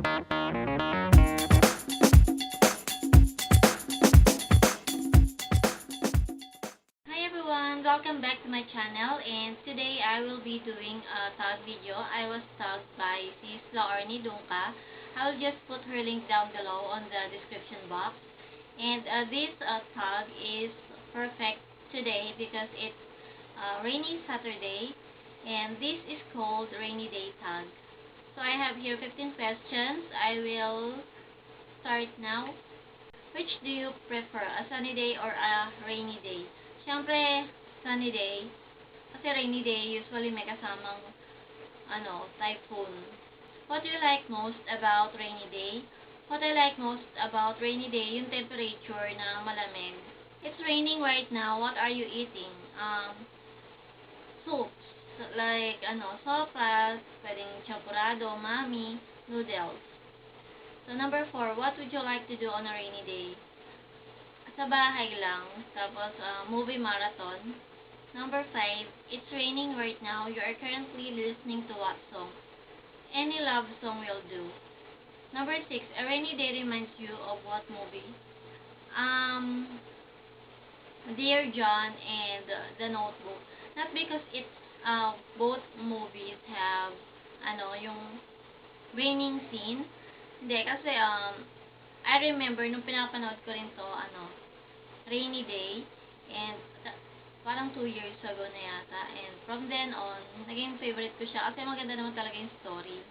Hi everyone, welcome back to my channel, and today I will be doing a tag video. I was tagged by Sis Laarni. I'll just put her link down below on the description box. And this tag is perfect today because it's rainy Saturday, and this is called rainy day tag. So I have here 15 questions. I will start now. Which do you prefer, a sunny day or a rainy day? Siyempre, sunny day. Kasi rainy day, usually may kasamang, typhoon. What do you like most about rainy day? What I like most about rainy day, yung temperature na malamig. It's raining right now. What are you eating? Soups. Like, sopas, pwedeng champurado, mami, noodles. So, number 4, what would you like to do on a rainy day? Sa bahay lang, tapos movie marathon. Number 5, it's raining right now. You are currently listening to what song? Any love song will do. Number 6, a rainy day reminds you of what movie? Dear John and The Notebook. Not because it's both movies have yung raining scene. Hindi kasi I remember nung pinapanood ko rin to rainy day, and parang 2 years ago na yata, and from then on naging favorite ko siya kasi maganda naman talaga yung story.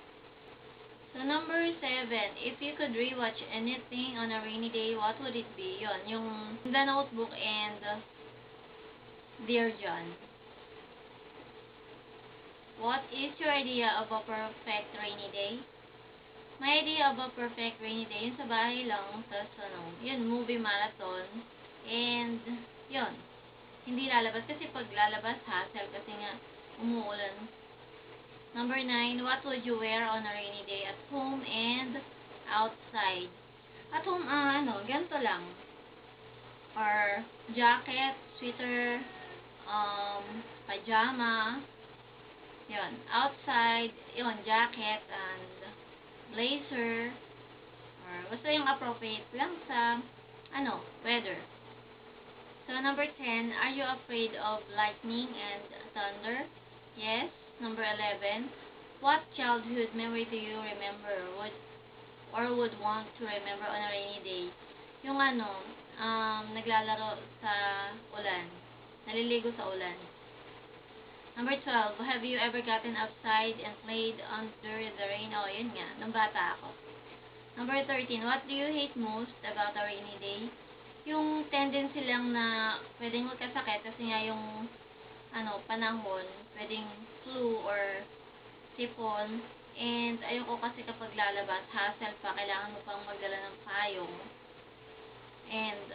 So number 7, if you could rewatch anything on a rainy day, what would it be? Yon, yung The Notebook and Dear John. What is your idea of a perfect rainy day? My idea of a perfect rainy day, yung sa bahay lang, tapos yun, movie marathon, and yun, hindi lalabas kasi pag lalabas, hassle kasi nga umuulan. Number 9, what would you wear on a rainy day at home and outside? At home, ganito lang. Or jacket, sweater, pajama, yun. Outside, yun, jacket and blazer, or basta yung appropriate lang sa, weather. So, number 10, are you afraid of lightning and thunder? Yes. Number 11, what childhood memory do you remember would want to remember on a rainy day? Yung naglalaro sa ulan. Naliligo sa ulan. Number 12, have you ever gotten outside and played under the rain? Oh, yun nga, nung bata ako. Number 13, what do you hate most about a rainy day? Yung tendency lang na pwedeng magkasakit kasi nga yung panahon, pwedeng flu or sipon, and ayoko kasi kapag lalabas, hassle pa, kailangan mo pang magdala ng payong, and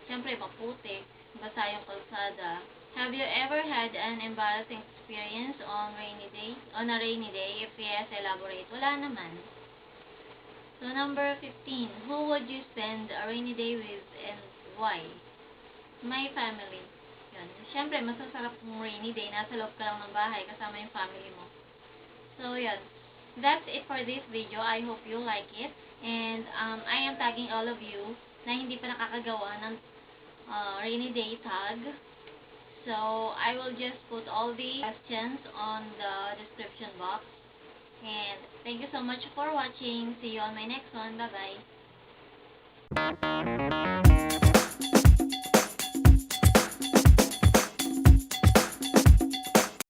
syempre maputik, basa yung kalsada. Have you ever had an embarrassing experience on a rainy day? If yes, elaborate. Wala naman. So, number 15, who would you spend a rainy day with and why? My family. Yun. Siyempre, masasarap yung rainy day. Nasa loob ka lang ng bahay kasama yung family mo. So, yun. That's it for this video. I hope you like it. And I am tagging all of you na hindi pa nakakagawa ng rainy day tag. So, I will just put all the questions on the description box. And thank you so much for watching. See you on my next one. Bye-bye.